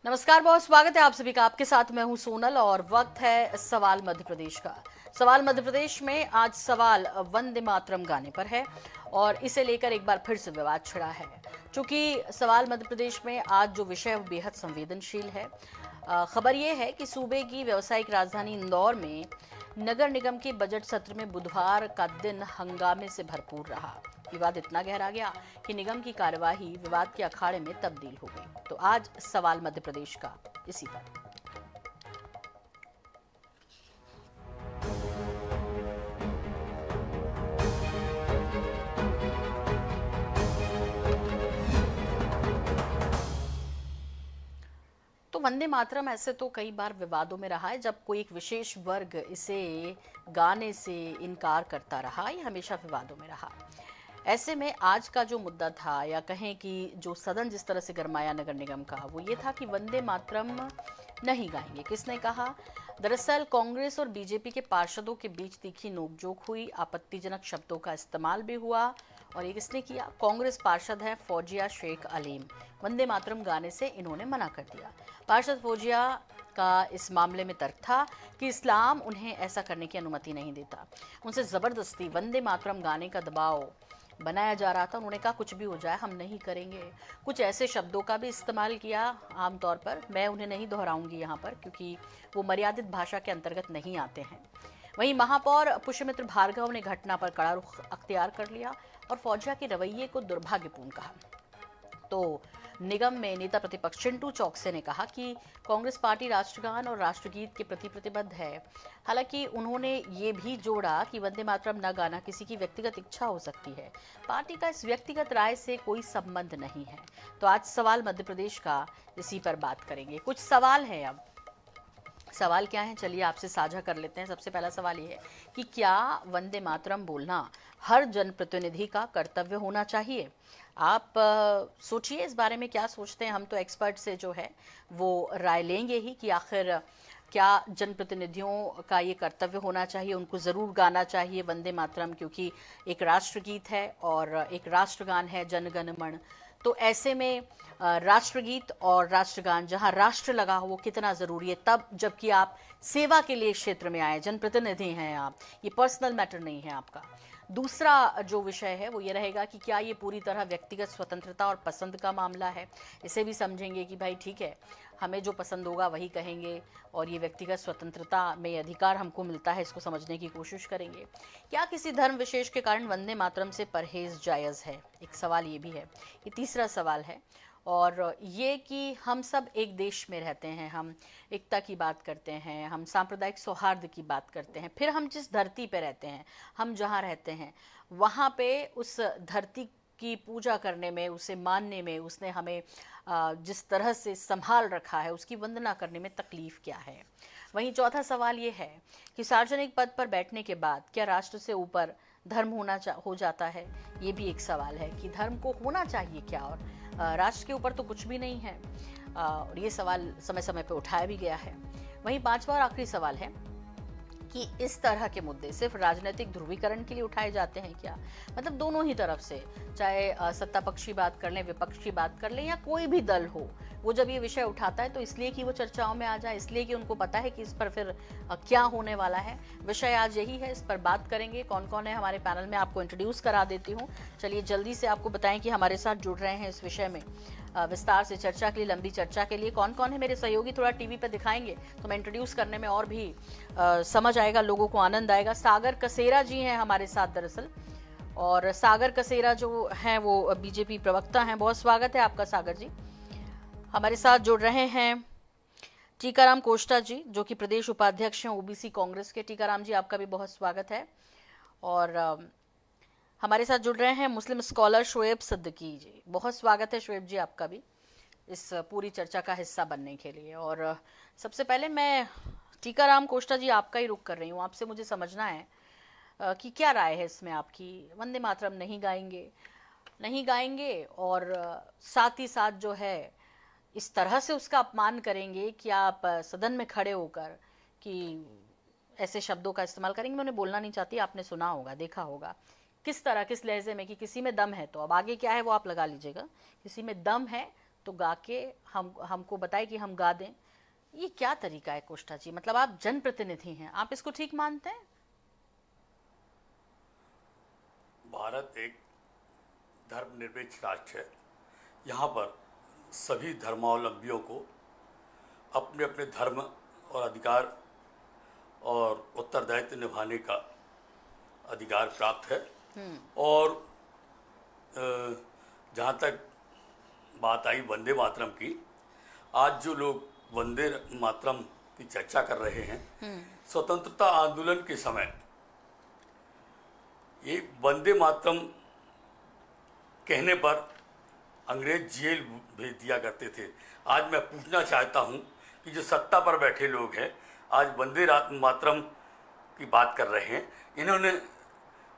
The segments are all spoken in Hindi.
नमस्कार, बहुत स्वागत है आप सभी का। आपके साथ मैं हूं सोनल और वक्त है सवाल मध्य प्रदेश का। सवाल मध्य प्रदेश में आज सवाल वंदे मातरम गाने पर है और इसे लेकर एक बार फिर से विवाद छिड़ा है। चूंकि सवाल मध्य प्रदेश में आज जो विषय है वो बेहद संवेदनशील है। खबर ये है कि सूबे की व्यावसायिक राजधानी इंदौर में नगर निगम के बजट सत्र में बुधवार का दिन हंगामे से भरपूर रहा। विवाद इतना गहरा गया कि निगम की कार्यवाही विवाद के अखाड़े में तब्दील हो गई। तो आज सवाल मध्य प्रदेश का इसी पर। तो वंदे मातरम ऐसे तो कई बार विवादों में रहा है जब कोई एक विशेष वर्ग इसे गाने से इनकार करता रहा। ये हमेशा विवादों में रहा। ऐसे में आज का जो मुद्दा था, या कहें कि जो सदन जिस तरह से गरमाया नगर निगम का, वो ये था कि वंदे मातरम नहीं गाएंगे। किसने कहा? दरअसल कांग्रेस और बीजेपी के पार्षदों के बीच तीखी नोकझोंक हुई, आपत्तिजनक शब्दों का इस्तेमाल भी हुआ। और ये किसने किया? कांग्रेस पार्षद हैं फौजिया शेख अलीम। वंदे मातरम गाने से इन्होंने मना कर दिया। पार्षद फौजिया का इस मामले में तर्क था कि इस्लाम उन्हें ऐसा करने की अनुमति नहीं देता। उनसे जबरदस्ती वंदे मातरम गाने का दबाव बनाया जा रहा था। उन्होंने कहा कुछ भी हो जाए हम नहीं करेंगे। कुछ ऐसे शब्दों का भी इस्तेमाल किया, आमतौर पर मैं उन्हें नहीं दोहराऊंगी यहाँ पर क्योंकि वो मर्यादित भाषा के अंतर्गत नहीं आते हैं। वहीं महापौर पुष्यमित्र भार्गव ने घटना पर कड़ा रुख अख्तियार कर लिया और फौजिया के रवैये को दुर्भाग्यपूर्ण कहा। तो निगम में नेता प्रतिपक्ष चिंटू चौकसे ने कहा कि कांग्रेस पार्टी राष्ट्रगान और राष्ट्रगीत के प्रति प्रतिबद्ध है। हालांकि उन्होंने ये भी जोड़ा कि वंदे मातरम न गाना किसी की व्यक्तिगत इच्छा हो सकती है। पार्टी का इस व्यक्तिगत राय से कोई संबंध नहीं है। तो आज सवाल मध्य प्रदेश का इसी पर बात करेंगे। कुछ सवाल है। अब सवाल क्या है, चलिए आपसे साझा कर लेते हैं। सबसे पहला सवाल ये है कि क्या वंदे मातरम बोलना हर जनप्रतिनिधि का कर्तव्य होना चाहिए? आप सोचिए इस बारे में क्या सोचते हैं। हम तो एक्सपर्ट से जो है वो राय लेंगे ही कि आखिर क्या जनप्रतिनिधियों का ये कर्तव्य होना चाहिए, उनको ज़रूर गाना चाहिए वंदे मातरम, क्योंकि एक राष्ट्रगीत है और एक राष्ट्रगान है जन गण मन। तो ऐसे में राष्ट्रगीत और राष्ट्रगान जहां राष्ट्र लगा हो वो कितना ज़रूरी है, तब जबकि आप सेवा के लिए क्षेत्र में आए, जनप्रतिनिधि हैं आप, ये पर्सनल मैटर नहीं है आपका। दूसरा जो विषय है वो ये रहेगा कि क्या ये पूरी तरह व्यक्तिगत स्वतंत्रता और पसंद का मामला है। इसे भी समझेंगे कि भाई ठीक है, हमें जो पसंद होगा वही कहेंगे और ये व्यक्तिगत स्वतंत्रता में अधिकार हमको मिलता है, इसको समझने की कोशिश करेंगे। क्या किसी धर्म विशेष के कारण वंदे मातरम से परहेज जायज़ है? एक सवाल ये भी है। ये तीसरा सवाल है और ये कि हम सब एक देश में रहते हैं, हम एकता की बात करते हैं, हम सांप्रदायिक सौहार्द की बात करते हैं, फिर हम जिस धरती पे रहते हैं, हम जहाँ रहते हैं वहाँ पे उस धरती की पूजा करने में, उसे मानने में, उसने हमें जिस तरह से संभाल रखा है उसकी वंदना करने में तकलीफ क्या है? वहीं चौथा सवाल ये है कि सार्वजनिक पद पर बैठने के बाद क्या राष्ट्र से ऊपर धर्म हो जाता है? ये भी एक सवाल है कि धर्म को होना चाहिए क्या, और राष्ट्र के ऊपर तो कुछ भी नहीं है। और ये सवाल समय समय पर उठाया भी गया है। वहीं पांचवा और आखिरी सवाल है कि इस तरह के मुद्दे सिर्फ राजनीतिक ध्रुवीकरण के लिए उठाए जाते हैं क्या? मतलब दोनों ही तरफ से, चाहे सत्ता पक्ष की बात कर लें, विपक्ष की बात कर लें, या कोई भी दल हो, वो जब ये विषय उठाता है तो इसलिए कि वो चर्चाओं में आ जाए, इसलिए कि उनको पता है कि इस पर फिर क्या होने वाला है। विषय आज यही है, इस पर बात करेंगे। कौन कौन है हमारे पैनल में, आपको इंट्रोड्यूस करा देती हूँ। चलिए जल्दी से आपको बताएं कि हमारे साथ जुड़ रहे हैं इस विषय में विस्तार से चर्चा के लिए, लंबी चर्चा के लिए कौन कौन है मेरे सहयोगी। थोड़ा टीवी पर दिखाएंगे तो मैं इंट्रोड्यूस करने में और भी समझ आएगा, लोगों को आनंद आएगा। सागर कसेरा जी हैं हमारे साथ दरअसल, और सागर कसेरा जो हैं वो बीजेपी प्रवक्ता हैं। बहुत स्वागत है आपका सागर जी। हमारे साथ जुड़ रहे हैं टीकाराम कोष्टा जी, जो कि प्रदेश उपाध्यक्ष हैं ओबीसी कांग्रेस के। टीकाराम जी, आपका भी बहुत स्वागत है। और हमारे साथ जुड़ रहे हैं मुस्लिम स्कॉलर शोएब सिद्दीकी जी। बहुत स्वागत है शोएब जी आपका भी इस पूरी चर्चा का हिस्सा बनने के लिए। और सबसे पहले मैं टीकाराम कोष्टा जी आपका ही रुख कर रही हूँ। आपसे मुझे समझना है कि क्या राय है इसमें आपकी। वंदे मातरम नहीं गाएंगे और साथ ही साथ जो है इस तरह से उसका अपमान करेंगे कि आप सदन में खड़े होकर कि ऐसे शब्दों का इस्तेमाल करेंगे। मैं उन्हें बोलना नहीं चाहती, आपने सुना होगा, देखा होगा किस तरह, किस लहजे में कि किसी में दम है तो, अब आगे क्या है वो आप लगा लीजिएगा, किसी में दम है तो गा के हमको बताए कि हम गा दें। ये क्या तरीका है कोष्ठा जी? मतलब आप जनप्रतिनिधि हैं, आप इसको ठीक मानते हैं? भारत एक धर्मनिरपेक्ष राष्ट्र है। यहाँ पर सभी धर्मावलंबियों को अपने अपने धर्म और अधिकार और उत्तरदायित्व निभाने का अधिकार प्राप्त है। और जहाँ तक बात आई वंदे मातरम की, आज जो लोग वंदे मातरम की चर्चा कर रहे हैं, स्वतंत्रता आंदोलन के समय ये वंदे मातरम कहने पर अंग्रेज जेल भेज दिया करते थे। आज मैं पूछना चाहता हूं कि जो सत्ता पर बैठे लोग हैं, आज वंदे मातरम की बात कर रहे हैं, इन्होंने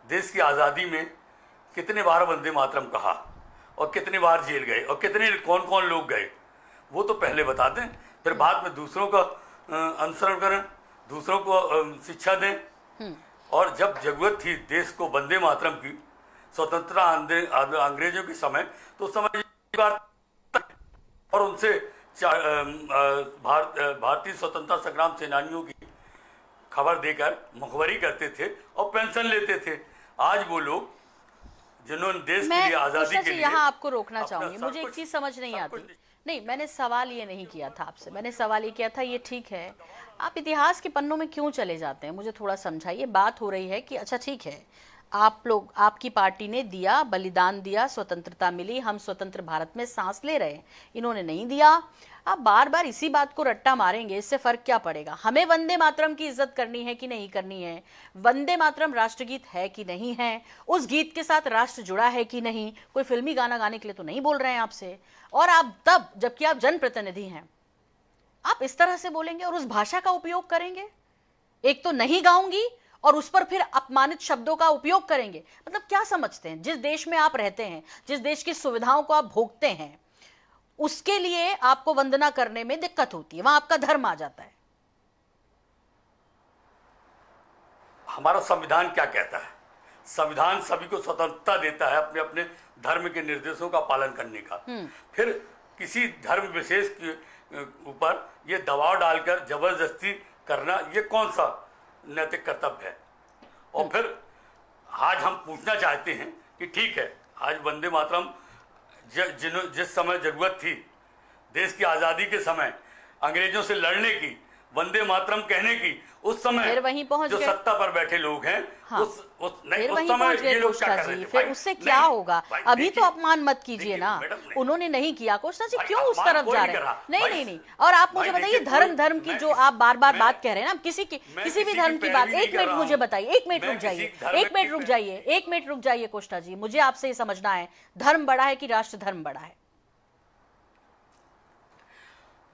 देश की आज़ादी में कितने बार वंदे मातरम कहा और कितने बार जेल गए और कितने कौन कौन लोग गए, वो तो पहले बता दें, फिर बाद में दूसरों का अनुसरण करें, दूसरों को शिक्षा दें। और जब जरूरत थी देश को वंदे मातरम की, स्वतंत्रता अंग्रेजों के समय, तो उस समय और उनसे भारतीय स्वतंत्रता संग्राम सेनानियों की खबर देकर मुखबरी करते थे और पेंशन लेते थे। आज वो लोग जिन्होंने देश के लिए, आजादी के लिए, यहाँ आपको रोकना चाहूंगी, मुझे एक चीज समझ नहीं आती। नहीं, मैंने सवाल ये नहीं किया था आपसे, मैंने सवाल ये किया था, ये ठीक है, आप इतिहास के पन्नों में क्यों चले जाते हैं, मुझे थोड़ा समझाइए। बात हो रही है कि अच्छा ठीक है, आप लोग, आपकी पार्टी ने दिया, बलिदान दिया, स्वतंत्रता मिली, हम स्वतंत्र भारत में सांस ले रहे हैं, इन्होंने नहीं दिया। आप बार बार इसी बात को रट्टा मारेंगे, इससे फर्क क्या पड़ेगा? हमें वंदे मातरम की इज्जत करनी है कि नहीं करनी है? वंदे मातरम राष्ट्रगीत है कि नहीं है? उस गीत के साथ राष्ट्र जुड़ा है कि नहीं? कोई फिल्मी गाना गाने के लिए तो नहीं बोल रहे हैं आपसे। और आप तब, जबकि आप जनप्रतिनिधि हैं, आप इस तरह से बोलेंगे और उस भाषा का उपयोग करेंगे? एक तो नहीं गाऊंगी और उस पर फिर अपमानित शब्दों का उपयोग करेंगे। मतलब क्या समझते हैं? जिस देश में आप रहते हैं, जिस देश की सुविधाओं को आप भोगते हैं, उसके लिए आपको वंदना करने में दिक्कत होती है, वहां आपका धर्म आ जाता है। हमारा संविधान क्या कहता है? संविधान सभी को स्वतंत्रता देता है अपने अपने धर्म के निर्देशों का पालन करने का। फिर किसी धर्म विशेष के ऊपर ये दबाव डालकर जबरदस्ती करना, ये कौन सा नैतिक कर्तव्य है? और फिर आज हम पूछना चाहते हैं कि ठीक है, आज वंदे मातरम जिस समय जरूरत थी देश की आज़ादी के समय अंग्रेजों से लड़ने की, वंदे मातरम कहने की, उस समय फिर वहीं पहुंच जो गए। सत्ता पर बैठे लोग हैं, हाँ। उस समय ये लोग क्या कर रहे थे? फिर उससे क्या होगा? अभी तो अपमान मत कीजिए ना, उन्होंने नहीं किया। कोष्ठा जी क्यों उस तरफ जा रहे हैं? नहीं नहीं नहीं। और आप मुझे बताइए, धर्म की जो आप बार बार बात कह रहे हैं ना, किसी भी धर्म की बात, एक मिनट मुझे बताइए, एक मिनट रुक जाइए, एक मिनट रुक जाइए, एक मिनट रुक जाइए कोष्ठा जी, मुझे आपसे ये समझना है, धर्म बड़ा है कि राष्ट्र धर्म बड़ा है?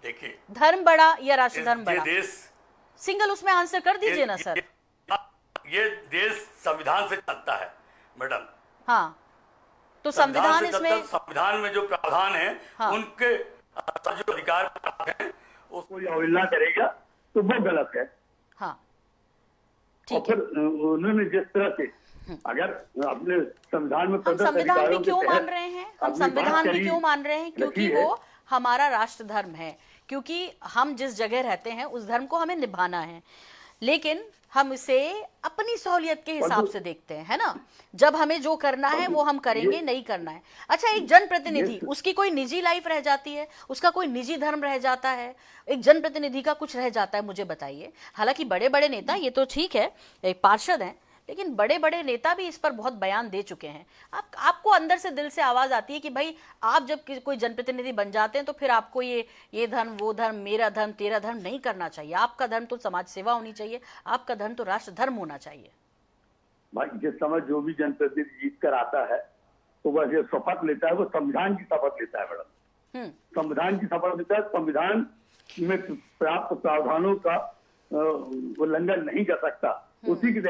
देखिए, धर्म बड़ा या राष्ट्र धर्म बड़ा? देश सिंगल उसमें आंसर कर दीजिए ना सर। ये देश संविधान से चलता है मैडम। हाँ, तो संविधान इसमें, संविधान में जो प्रावधान है, हाँ, उनके जो अधिकार हैं उसको अवहेलना करेगा तो वो गलत है। हाँ, ठीक है। उन्होंने जिस तरह से, अगर अपने संविधान में, हम संविधान भी क्यों मान रहे हैं? हम संविधान भी क्यों मान रहे हैं? क्योंकि वो हमारा राष्ट्र धर्म है, क्योंकि हम जिस जगह रहते हैं उस धर्म को हमें निभाना है। लेकिन हम इसे अपनी सहूलियत के हिसाब से देखते हैं, है ना? जब हमें जो करना है वो हम करेंगे, नहीं करना है। अच्छा, एक जनप्रतिनिधि, उसकी कोई निजी लाइफ रह जाती है, उसका कोई निजी धर्म रह जाता है, एक जनप्रतिनिधि का कुछ रह जाता है, मुझे बताइए। हालांकि बड़े बड़े नेता, ये तो ठीक है, एक पार्षद हैं, लेकिन बड़े बड़े नेता भी इस पर बहुत बयान दे चुके हैं। आपको अंदर से, दिल से आवाज आती है कि भाई, आप जब कोई जनप्रतिनिधि बन जाते हैं तो फिर आपको ये धर्म, वो धर्म, मेरा धर्म, तेरा धर्म नहीं करना चाहिए। आपका धर्म तो समाज सेवा होनी चाहिए, आपका धर्म तो राष्ट्र धर्म होना चाहिए। भाई, जिस समय जो भी जनप्रतिनिधि जीत कर आता है तो वह जो शपथ लेता है वो संविधान की शपथ लेता है मैडम। संविधान की शपथ लेता है, संविधान में प्राप्त प्रावधानों का उल्लंघन नहीं कर सकता, उसी के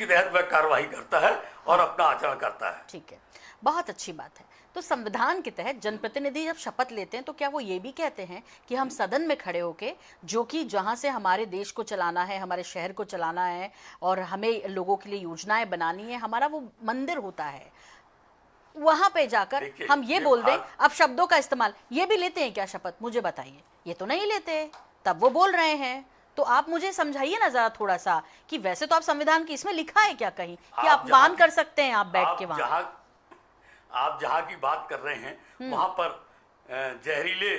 तहत वह कार्रवाई करता है और अपना आचरण करता है। ठीक है, बहुत अच्छी बात है। तो संविधान के तहत जनप्रतिनिधि जब शपथ लेते हैं तो क्या वो ये भी कहते हैं कि हम सदन में खड़े होके, जो कि जहां से हमारे देश को चलाना है, हमारे शहर को चलाना है और हमें लोगों के लिए योजनाएं बनानी है, हमारा वो मंदिर होता है, वहां पे जाकर देखिए, हम ये ये बोल दें, बात- अब शब्दों का इस्तेमाल, ये भी लेते हैं क्या शपथ, मुझे बताइए। ये तो नहीं लेते, तब वो बोल रहे हैं। तो आप मुझे समझाइए ना जरा थोड़ा सा कि वैसे तो आप संविधान की इसमें लिखा है क्या कहीं कि आप जहाँ बान की- कर सकते हैं आप बैठ के वहां? आप जहाँ की बात कर रहे हैं वहां पर जहरीले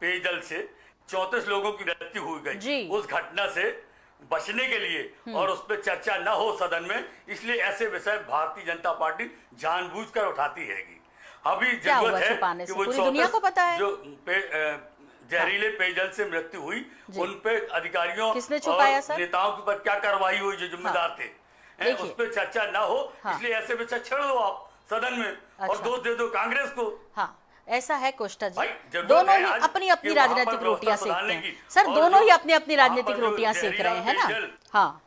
पेयजल से 34 लोगों की मृत्यु हुई जी। गई। उस घटना से बचने के लिए और उस पर चर्चा न हो सदन में, इसलिए ऐसे विषय भारतीय जनता पार्टी जानबूझकर उठाती हैगी। अभी क्या हुआ जरूरत है छुपाने कि से? वो पूरी दुनिया को पता है। जो जहरीले पेयजल से मृत्यु हुई, जी। उन पे अधिकारियों किसने छुपाया और सर? नेताओं के ऊपर क्या कार्रवाई हुई जो जिम्मेदार थे, देखिए। उस पर चर्चा ना हो, हाँ। इसलिए ऐसे विषय छेड़ दो आप सदन में और अच्छा। दोष दे दो कांग्रेस को। हाँ, ऐसा है कोष्टा जी। भाई, जरूरत दोनों है ही आज अपनी अपनी कि वहाँ पर राजनीतिक व्यवस्था रोटियां सेकते सुधारने हैं की। सर, और दोनों जो ही अपनी अपनी वहाँ राजनीतिक पर जो रोटियां सेक जहरीला रहे हैं ना। पेयजल- हाँ,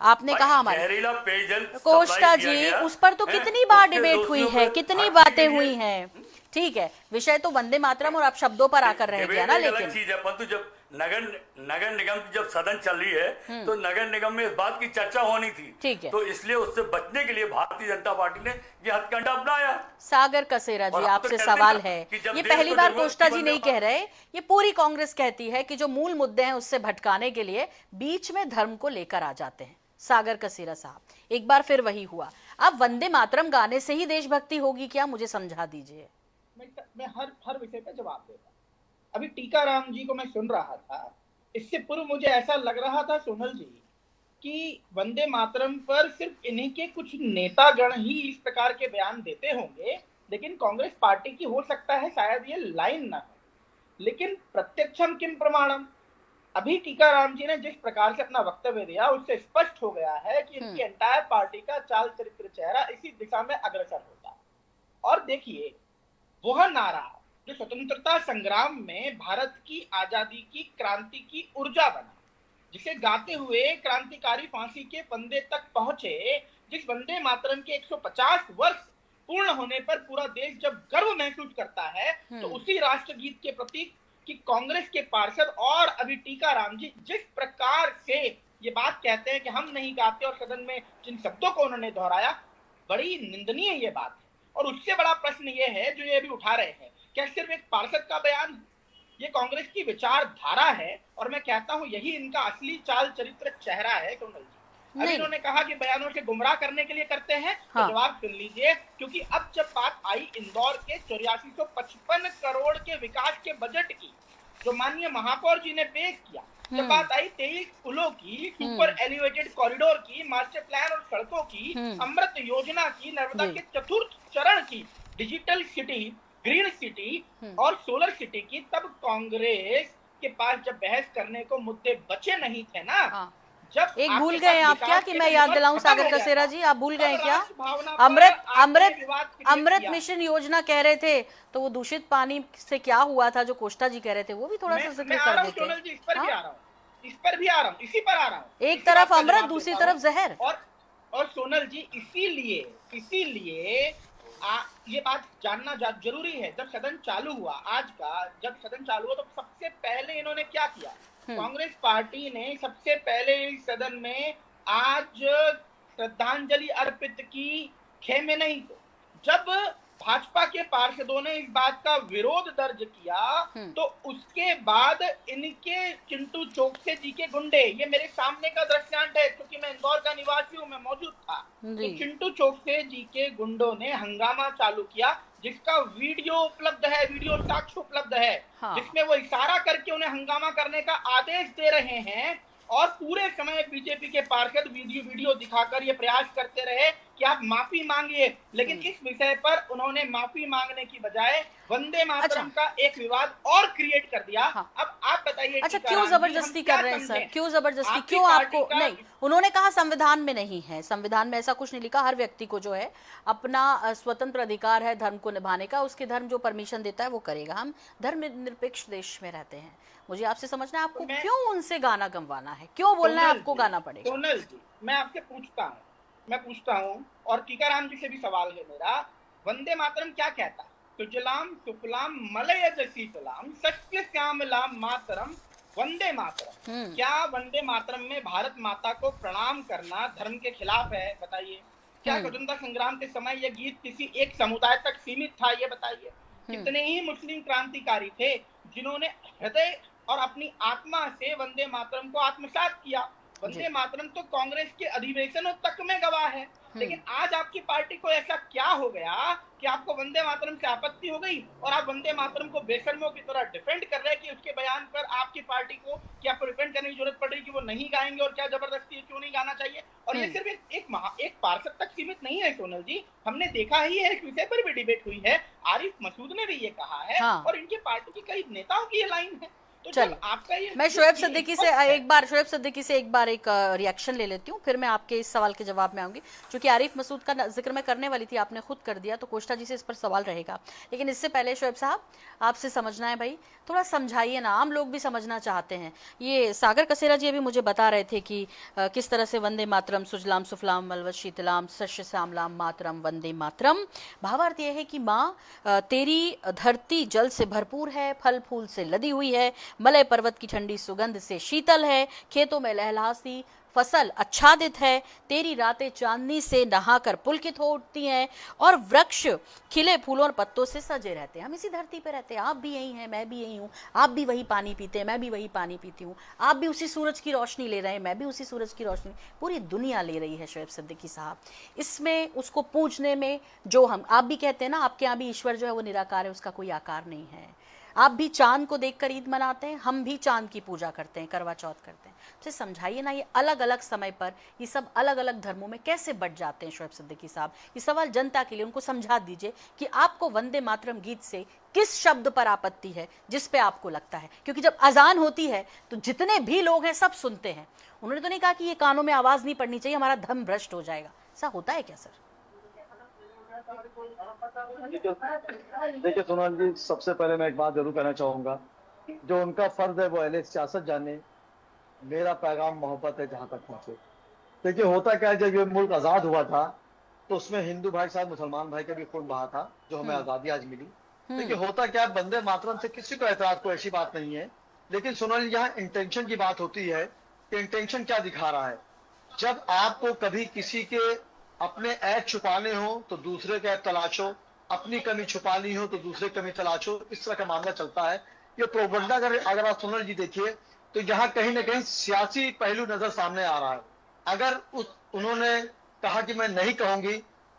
आपने भाई, कहा हमारे जहरीला पेयजल कोष्टा सप्लाई किया जी, गया, उस पर तो हैं? कितनी बार उसके डिबेट हुई दोषियों है, पे कितनी हटने बातें के लिए- हुई हैं। ठीक है, विषय तो वंदे मातरम और आप शब्दों पर आकर रह डिबेट गया ना। एक अलग लेकिन चीज है, परंतु जब नगर निगम की जब सदन चल रही है तो नगर निगम में इस बात की चर्चा होनी थी। ठीक है। तो इसलिए उससे बचने के लिए भारतीय जनता पार्टी ने ये हथकंडा अपनाया। सागर कसेरा जी, और हम तो आपसे कहते सवाल हैं है, कि जब ये देश पहली को बार जरूरत कोष्टा थी जी नहीं वंदे कह रहे, ये पूरी कांग्रेस कहती है कि जो मूल मुद्दे हैं उससे भटकाने के लिए बीच में धर्म को लेकर आ जाते हैं। सागर कसेरा साहब, एक बार फिर वही हुआ। अब वंदे मातरम गाने से ही देशभक्ति होगी क्या, मुझे समझा दीजिए। मैं हर विषय पे जवाब देता। अभी टीकाराम जी को मैं सुन रहा था, इससे पूर्व मुझे ऐसा लग रहा था सोनल जी कि वंदे मातरम पर सिर्फ इन्हीं के कुछ नेतागण ही इस प्रकार के बयान देते होंगे, लेकिन कांग्रेस पार्टी की हो सकता है शायद ये लाइन ना हो। लेकिन प्रत्यक्षम किम प्रमाणम, अभी टीकाराम जी ने जिस प्रकार से अपना वक्तव्य दिया उससे स्पष्ट हो गया है कि इनकी एंटायर पार्टी का चाल चरित्र चेहरा इसी दिशा में अग्रसर होता है। और देखिए, वह नारा जो स्वतंत्रता संग्राम में भारत की आजादी की क्रांति की ऊर्जा बना, जिसे गाते हुए क्रांतिकारी फांसी के फंदे तक पहुंचे, जिस वंदे मातरम के 150 वर्ष पूर्ण होने पर पूरा देश जब गर्व महसूस करता है, तो उसी राष्ट्रगीत के प्रति कि कांग्रेस के पार्षद और अभी टीकाराम जी जिस प्रकार से ये बात कहते हैं कि हम नहीं गाते, और सदन में जिन शब्दों को उन्होंने दोहराया, बड़ी निंदनीय ये बात है। और उससे बड़ा प्रश्न ये है जो ये अभी उठा रहे हैं, क्या सिर्फ एक पार्षद का बयान? ये कांग्रेस की विचारधारा है, और मैं कहता हूं यही इनका असली चाल चरित्र चेहरा है। सोनल जी, अभी इन्होंने कहा कि बयानों से गुमराह करने के लिए करते हैं। हाँ। तो जवाब सुन लीजिए, क्योंकि अब जब बात आई इंदौर के 8455 करोड़ के विकास के बजट की जो माननीय महापौर जी ने पेश किया, जब बात आई 23 पुलों की, सुपर एलिवेटेड कॉरिडोर की, मास्टर प्लान और सड़कों की, अमृत योजना की, नर्मदा के चतुर्थ चरण की, डिजिटल सिटी, ग्रीन सिटी और सोलर सिटी की, तब कांग्रेस के पास जब बहस करने को मुद्दे बचे नहीं थे ना। जब एक भूल गए आप क्या कि मैं याद दिलाऊं सागर कसेरा जी, आप भूल गए क्या? अमृत मिशन योजना कह रहे थे, तो वो दूषित पानी से क्या हुआ था जो कोष्टा जी कह रहे थे, वो भी थोड़ा सा जिक्र कर देते हैं। इस पर भी आ रहा हूँ, इसी पर आ रहा हूँ। एक तरफ अमृत, दूसरी तरफ जहर। और सोनल जी, इसीलिए ये बात जानना जरूरी है। जब सदन चालू हुआ, आज का जब सदन चालू हुआ, तो सबसे पहले इन्होंने क्या किया? कांग्रेस पार्टी ने सबसे पहले इस सदन में आज श्रद्धांजलि अर्पित की, खेमे नहीं तो जब भाजपा के पार्षदों ने इस बात का विरोध दर्ज किया, तो उसके बाद इनके चिंटू चोकसे जी के गुंडे, ये मेरे सामने का दृश्यांश है क्योंकि मैं इंदौर का निवासी हूं, मैं मौजूद था, तो चिंटू चोकसे जी के गुंडों ने हंगामा चालू किया, जिसका वीडियो उपलब्ध है, वीडियो साक्ष्य उपलब्ध है। हाँ। जिसमें वो इशारा करके उन्हें हंगामा करने का आदेश दे रहे हैं, और पूरे समय बीजेपी के पार्षद वीडियो दिखाकर ये प्रयास करते रहे कि आप माफी मांगिए, लेकिन इस विषय पर उन्होंने माफी मांगने की बजाय वंदे मातरम का एक विवाद और क्रिएट कर दिया। हाँ। अब आप बताइए, अच्छा क्यों जबरदस्ती कर रहे हैं सर, क्यों जबरदस्ती, क्यों आपको नहीं? उन्होंने कहा संविधान में नहीं है, संविधान में ऐसा कुछ नहीं लिखा, हर व्यक्ति को जो है अपना स्वतंत्र अधिकार है धर्म को निभाने का, उसके धर्म जो परमिशन देता है वो करेगा। हम धर्म निरपेक्ष देश में रहते हैं। मुझे आपसे समझना है, आपको क्यों उनसे गाना गंवाना है, क्यों बोलना है आपको गाना पड़ेगा? सोनल जी, मैं आपसे पूछता हूँ और टीकाराम जी से भी सवाल है मेरा, वंदे मातरम क्या कहता है? सुजलाम सुफलाम मलयज शीतलाम सत्य श्यामलाम मातरम वंदे मातरम। क्या वंदे मातरम में भारत माता को प्रणाम करना धर्म के खिलाफ है? बताइए। क्या स्वतंत्रता संग्राम के समय यह गीत किसी एक समुदाय तक सीमित था, ये बताइए। कितने ही मुस्लिम क्रांतिकारी थे जिन्होंने हृदय और अपनी आत्मा से वंदे मातरम को आत्मसात किया। वंदे मातरम तो कांग्रेस के अधिवेशनों तक में गवाह है। लेकिन आज आपकी पार्टी को ऐसा क्या हो गया कि आपको वंदे मातरम से आपत्ति हो गई और आप वंदे मातरम को बेशर्मों की तरह डिफेंड कर रहे हैं कि उसके बयान पर आपकी पार्टी को क्या डिफेंड करने की जरूरत पड़ रही कि वो नहीं गाएंगे और क्या जबरदस्ती क्यों नहीं गाना चाहिए। और ये सिर्फ एक पार्षद तक सीमित नहीं है सोनल जी, हमने देखा ही है, इस विषय पर भी डिबेट हुई है, आरिफ मसूद ने भी ये कहा है। और इनकी पार्टी के कई नेताओं की ये लाइन है। चलो, मैं शोएब सिद्दीकी से एक बार एक रिएक्शन ले लेती हूँ, फिर मैं आपके इस सवाल के जवाब में आऊंगी। क्योंकि आरिफ मसूद का जिक्र मैं करने वाली थी, आपने खुद कर दिया, तो कोष्टा जी से इस पर सवाल रहेगा। लेकिन इससे पहले शोएब साहब, आपसे समझना है भाई, थोड़ा समझाइए ना, आम लोग भी समझना चाहते हैं। ये सागर कसेरा जी अभी मुझे बता रहे थे कि किस तरह से वंदे मातरम, सुजलाम सुफलाम मलवत शीतलाम शस्य श्यामलाम मातरम वंदे मातरम। भावार्थ यह है कि माँ तेरी धरती जल से भरपूर है, फल फूल से लदी हुई है, मलय पर्वत की ठंडी सुगंध से शीतल है, खेतों में लहलहाती फसल आच्छादित है, तेरी रातें चांदनी से नहाकर पुलकित हो उठती हैं और वृक्ष खिले फूलों और पत्तों से सजे रहते हैं। हम इसी धरती पे रहते हैं, आप भी यही हैं, मैं भी यही हूँ, आप भी वही पानी पीते हैं, मैं भी वही पानी पीती हूँ, आप भी उसी सूरज की रोशनी ले रहे हैं, मैं भी उसी सूरज की रोशनी, पूरी दुनिया ले रही है शोएब सिद्दीकी साहब। इसमें उसको पूजने में जो हम आप भी कहते हैं ना, आपके यहाँ भी ईश्वर जो है वो निराकार है, उसका कोई आकार नहीं है। आप भी चांद को देखकर ईद मनाते हैं, हम भी चांद की पूजा करते हैं, करवा चौथ करते हैं। तो समझाइए ना, ये अलग अलग समय पर ये सब अलग अलग धर्मों में कैसे बट जाते हैं शोएब सिद्दीकी साहब। ये सवाल जनता के लिए, उनको समझा दीजिए कि आपको वंदे मातरम गीत से किस शब्द पर आपत्ति है, जिस पे आपको लगता है। क्योंकि जब अजान होती है तो जितने भी लोग हैं सब सुनते हैं। उन्होंने तो नहीं कहा कि ये कानों में आवाज नहीं पड़नी चाहिए, हमारा धर्म भ्रष्ट हो जाएगा। ऐसा होता है क्या सर? देखिए सोनल जी, सबसे पहले मैं एक बात जरूर कहना चाहूंगा, जो उनका फर्ज है वो अहले सियासत जाने, मेरा पैगाम मोहब्बत है जहां तक पहुंचे। देखिए होता क्या है, जब ये मुल्क आजाद हुआ था तो उसमें हिंदू भाई साथ मुसलमान भाई का भी खून बहा था, जो हमें आजादी आज मिली। देखिए होता क्या है, वंदे मातरम से किसी को एतराज, कोई ऐसी बात नहीं है। लेकिन सोनल, यहाँ इंटेंशन की बात होती है कि इंटेंशन क्या दिखा रहा है। जब आपको कभी किसी के अपने ऐब छुपाने हो तो दूसरे के ऐब तलाशो, अपनी कमी छुपानी हो तो दूसरे की कमी तलाशो, इस तरह का मामला चलता है। ये प्रोपगेंडा अगर आप सोनल जी देखिए तो यहाँ कहीं ना कहीं सियासी पहलू नजर सामने आ रहा है। अगर उन्होंने कहा कि मैं नहीं कहूंगी,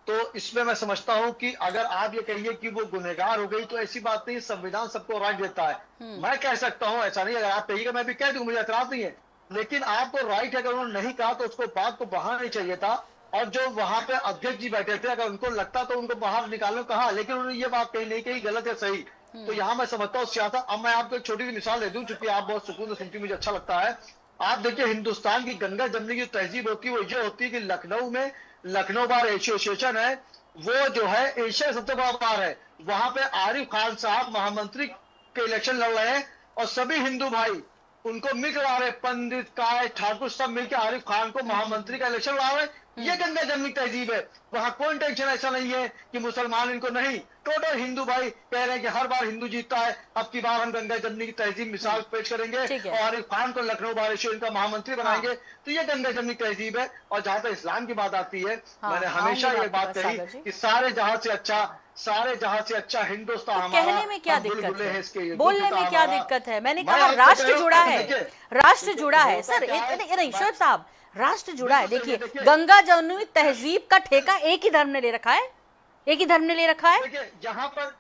तो इसमें मैं समझता हूं कि अगर आप ये कहिए कि वो गुनहगार हो गई, तो ऐसी बात नहीं, संविधान सबको राइट देता है। मैं कह सकता हूं, ऐसा नहीं, अगर आप कहिएगा मैं भी कह दूंगा, मुझे एतराज नहीं है। लेकिन आपको राइट है, अगर उन्होंने नहीं कहा तो उसको बात को बढ़ाना नहीं चाहिए था। और जो वहां पे अध्यक्ष जी बैठे थे, अगर उनको लगता तो उनको बाहर निकालने कहा, लेकिन उन्होंने ये बात कही नहीं कही, गलत है सही। तो यहाँ मैं समझता हूँ सियासत। अब मैं आपको एक छोटी सी मिसाल दे दूं, चूंकि आप बहुत सुकून से सुनती, मुझे अच्छा लगता है। आप देखिए, हिंदुस्तान की गंगा जमने की तहजीब होती है वो ये होती है कि लखनऊ में लखनऊ बार एसोसिएशन है, वो जो है एशिया सबसे बड़ा बार है। वहां पे आरिफ खान साहब महामंत्री के इलेक्शन लड़ रहे हैं और सभी हिंदू भाई उनको मिल रहा है, पंडित काय ठाकुर सब मिलकर आरिफ खान को महामंत्री का इलेक्शन लड़ा रहे हैं। ये गंगा जमनी तहजीब है। वहां कोई टेंशन ऐसा नहीं है कि मुसलमान इनको नहीं, टोटल हिंदू भाई कह रहे हैं कि हर बार हिंदू जीतता है, अब की बार हम गंगा जमनी की तहजीब मिसाल पेश करेंगे और आरिफ खान को लखनऊ बार एसोसिएशन का महामंत्री बनाएंगे। तो ये गंगा जमनी तहजीब है। और जहां तक इस्लाम की बात आती है, मैंने हमेशा ये बात कही कि सारे जहां से अच्छा हिंदुस्तान हमारा। कहने में क्या दिक्कत है, बोलने में क्या दिक्कत है? मैंने कहा राष्ट्र जुड़ा है, राष्ट्र जुड़ा है सर। नहीं शोएब साहब, राष्ट्र जुड़ा है। देखिए, गंगा जमुनी तहजीब का ठेका एक ही धर्म ने ले रखा है, एक ही धर्म ने ले रखा है। देखिए यहाँ पर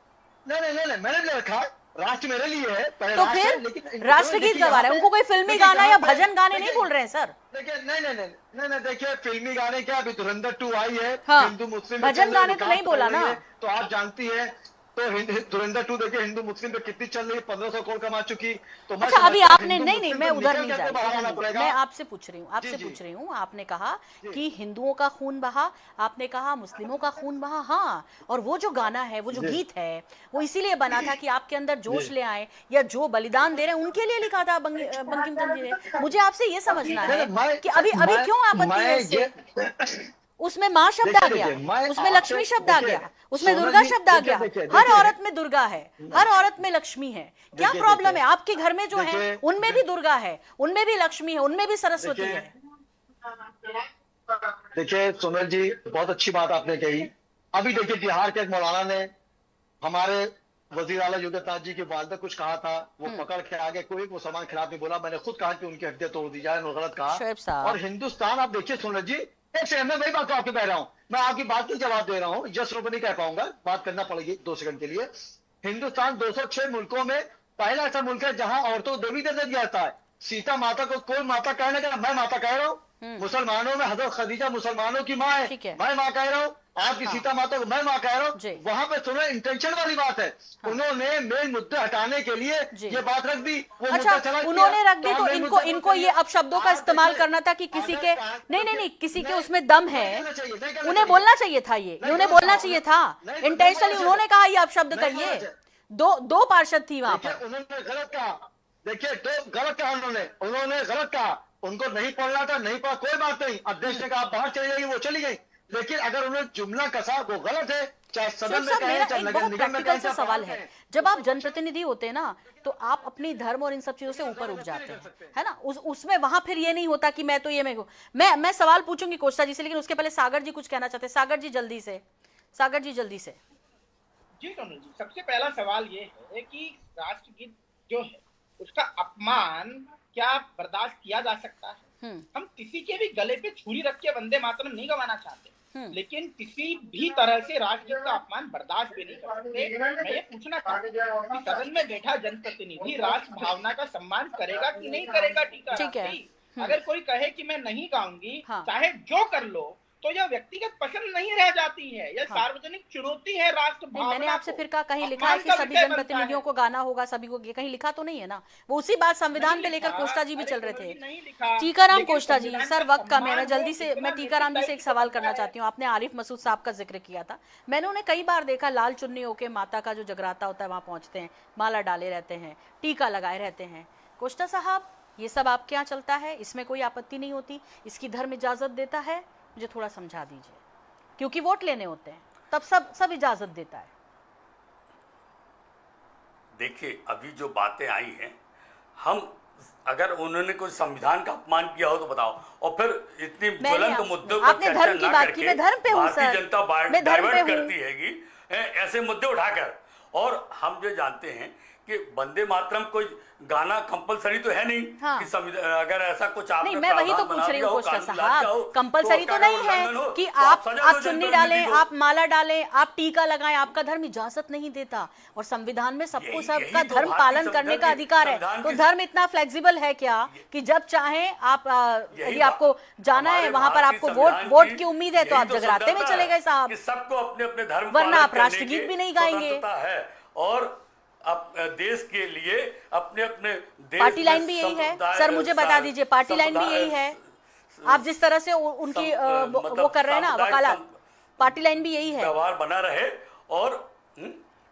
नहीं मैंने ले रखा है, राष्ट्र मेरे लिए है। तो फिर राष्ट्रगीत गवा रहे हैं, उनको कोई फिल्मी गाना या भजन गाने नहीं बोल रहे हैं सर। देखिए नहीं, देखिए फिल्मी गाने क्या, अभी धुरंधर 2 आई है, हिंदू मुस्लिम भजन गाने तो नहीं बोला ना। तो आप जानती है, तो धुरंधर 2 देखिए हिंदू मुस्लिम पे कितनी चल रही है, 1500 करोड़ कमा चुकी। तो अच्छा, अभी आपने नहीं, मैं उधर नहीं जा रही, मैं आपसे पूछ रही हूँ, आपने कहा कि हिंदुओं का खून बहा, आपने कहा मुस्लिमों का खून बहा। हाँ, और वो जो गाना है, वो जो गीत है, वो इसीलिए बना था कि आपके अंदर जोश ले आए, या जो बलिदान दे रहे हैं उनके लिए लिखा था बंकिम चंद्र जी ने। मुझे आपसे ये समझना है कि अभी क्यों आपत्ति है इससे? उसमें माँ शब्द आ गया, उसमें लक्ष्मी शब्द आ गया, उसमें दुर्गा शब्द आ गया। हर औरत में दुर्गा है, हर औरत में लक्ष्मी है। क्या प्रॉब्लम है? आपके घर में जो है उनमें भी दुर्गा है, उनमें भी लक्ष्मी है, उनमें भी सरस्वती है। देखिए सोनल जी, बहुत अच्छी बात आपने कही। अभी देखिए बिहार के एक मौलाना ने हमारे वजीर आला योगेश जी के वालिद कुछ कहा था, वो पकड़ के आगे कोई मुसलमान खिलाफ नहीं बोला। मैंने खुद कहा कि उनकी हड्डियां तोड़ दी जाए, उन्होंने गलत शोएब कहा। साहब। और हिंदुस्तान, आप देखिए सोनल जी, एक सेकंड में वही बात आपके कह रहा हूँ, मैं आपकी बात की जवाब दे रहा हूँ, यस नो नहीं कह पाऊंगा, बात करना पड़ेगी 2 सेकंड के लिए। हिंदुस्तान 206 मुल्कों में पहला ऐसा मुल्क है जहां औरतों को देवी दे दिया जाता है। सीता माता को कोई माता कहने का, मैं माता कह रहा हूँ। मुसलमानों में हजरत खदीजा मुसलमानों की माँ है, ठीक है। मैं माँ कह रहा हूँ। आपकी सीता माता को मैं माँ कह रहा जी। हूँ। वहां पे सुनो, इंटेंशन वाली बात है। उन्होंने मेन मुद्दे हटाने के लिए ये बात रख दी। वो मुद्दा चला अच्छा, उन्होंने रख दी तो मेन इनको मुद्दे इनको ये अपशब्दों का इस्तेमाल करना था कि किसी के नहीं, किसी के उसमें दम है, उन्हें बोलना चाहिए था, ये उन्हें बोलना चाहिए था। इंटेंशनली उन्होंने कहा ये अपशब्द कहिए। दो पार्षद थी वहां पर। उन्होंने गलत कहा। देखिए, तो गलत कहा उन्होंने गलत कहा। उनको नहीं पढ़ना था, नहीं पढ़ा, कोई बात नहीं। अध्यक्ष ने कहा आप बाहर चली जाएगी, वो चली गई। लेकिन अगर उन्होंने जुमला कसा, वो गलत है। चाहे सदन में कहें, मेरा चाहे एक नगर बहुत निगम में प्रैक्टिकल कहें, सा चाहे सवाल बाहर है, कहें। जब आप जनप्रतिनिधि होते हैं ना, तो आप अपनी धर्म और इन सब चीजों से ऊपर उठ जाते हैं, है ना। उसमें वहां फिर ये नहीं होता कि मैं तो ये मैं सवाल पूछूंगी कोष्टा जी से, लेकिन उसके पहले सागर जी कुछ कहना चाहते हैं। सागर जी जल्दी से। जी सोनल जी, सबसे पहला सवाल ये है कि राष्ट्रगीत जो है उसका अपमान क्या बर्दाश्त किया जा सकता है? हम किसी के भी गले पे छुरी रख के वंदे मातरम नहीं गवाना चाहते, लेकिन किसी भी तरह से राष्ट्रगीत का अपमान बर्दाश्त भी नहीं कर सकते। मैं ये पूछना चाहता हूँ कि सदन में बैठा जनप्रतिनिधि राष्ट्र भावना का सम्मान करेगा कि नहीं करेगा? टीका जी, अगर कोई कहे कि मैं नहीं गाऊंगी, चाहे जो कर लो, तो यह व्यक्तिगत पसंद नहीं रह जाती है, यह सार्वजनिक चुनौती है राष्ट्र भावना। मैंने आपसे फिर कहा, कहीं लिखा है कि सभी जनप्रतिनिधियों को गाना होगा, सभी को, कहीं लिखा तो नहीं है ना। वो उसी बात संविधान पे लेकर कोष्टा जी भी चल रहे थे। टीकाराम कोष्टा जी, सर वक्त कम है, मैं जल्दी से मैं टीकाराम जी से एक सवाल करना चाहती हूँ। आपने आरिफ मसूद साहब का जिक्र किया था, मैंने उन्हें कई बार देखा लाल चुन्नी होके माता का जो जगराता होता है वहां पहुंचते हैं, माला डाले रहते हैं, टीका लगाए रहते हैं। कोष्टा साहब, ये सब आपके यहाँ चलता है, इसमें कोई आपत्ति नहीं होती? इसकी धर्म इजाजत देता है? मुझे थोड़ा समझा दीजिए, क्योंकि वोट लेने होते हैं, तब सब इजाजत देता है। देखिए, अभी जो बातें आई हैं, हम अगर उन्होंने कोई संविधान का अपमान किया हो तो बताओ, और फिर इतनी ज्वलंत मुद्दों पर चर्चा न करके भारतीय जनता पार्टी डाइवर्ट करती हैगी ऐसे मुद्दे उठाकर। और हम जो जानते हैं कि वंदे मातरम कोई गाना कंपलसरी तो है नहीं। हाँ। कि अगर ऐसा कुछ आपने नहीं, मैं वही तो पूछ रही हूँ कोष्टा साहब, कंपलसरी तो नहीं है कि आप चुन्नी डालें, आप माला डालें, आप टीका लगाएं, आपका धर्म इजाजत नहीं देता। और संविधान में सबको सबका धर्म पालन करने का अधिकार है। तो धर्म इतना फ्लेक्सिबल है क्या कि जब चाहे आप, यदि आपको जाना है वहां पर, आपको वोट की उम्मीद है तो आप जगराते में चले गए साहब, सबको अपने अपने धर्म, वरना आप राष्ट्रगीत भी नहीं गाएंगे। और देश के लिए अपने अपने देश पार्टी लाइन भी यही है सर, मुझे बता दीजिए, पार्टी लाइन भी यही है। आप जिस तरह से उनकी वो कर रहे हैं ना वकालत, पार्टी लाइन भी यही है, व्यवहार बना रहे। और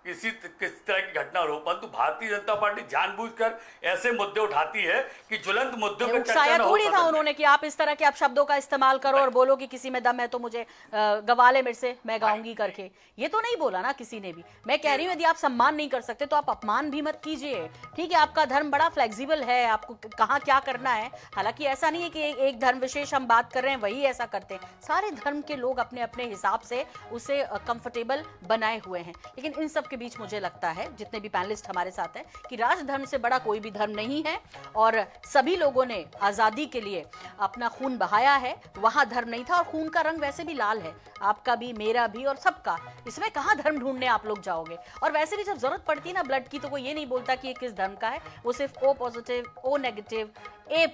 किस तरह की घटना हो, परंतु भारतीय जनता पार्टी जानबूझकर ऐसे मुद्दे उठाती है कि ज्वलंत मुद्दों पर चर्चा न हो। थोड़ी था उन्होंने कि आप इस तरह के शब्दों का इस्तेमाल करो और बोलो कि किसी में दम है तो मुझे गवा ले मेरे से, मैं गाऊंगी करके। ये तो नहीं बोला ना किसी ने भी। मैं कह रही हूँ, यदि आप सम्मान नहीं कर सकते तो आप अपमान भी मत कीजिए। ठीक है, आपका धर्म बड़ा फ्लेक्सिबल है, आपको कहाँ क्या करना है। हालांकि ऐसा नहीं है कि एक धर्म विशेष हम बात कर रहे हैं वही ऐसा करते हैं, सारे धर्म के लोग अपने अपने हिसाब से उसे कंफर्टेबल बनाए हुए हैं। लेकिन इन सब के बीच मुझे लगता है, जितने भी पैनलिस्ट हमारे साथ हैं, कि राष्ट्र धर्म से बड़ा कोई भी धर्म नहीं है। और सभी लोगों ने आजादी के लिए अपना खून बहाया है, वहां धर्म नहीं था। और खून का रंग वैसे भी लाल है, आपका भी, मेरा भी और सबका। इसमें कहां धर्म ढूंढने आप लोग जाओगे। और वैसे भी जब जरूरत पड़ती है ना ब्लड की, तो कोई ये नहीं बोलता कि ये किस धर्म का है, वो सिर्फ O positive, O negative, A+,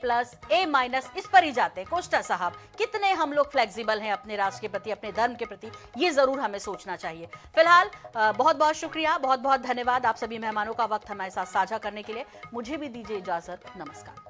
A-, इस पर ही जाते हैं। कोष्टा साहब, कितने हम लोग फ्लेक्सिबल हैं अपने राष्ट्र के प्रति, अपने धर्म के प्रति, ये जरूर हमें सोचना चाहिए। फिलहाल बहुत बहुत शुक्रिया, बहुत बहुत धन्यवाद आप सभी मेहमानों का वक्त हमारे साथ साझा करने के लिए। मुझे भी दीजिए इजाजत, नमस्कार।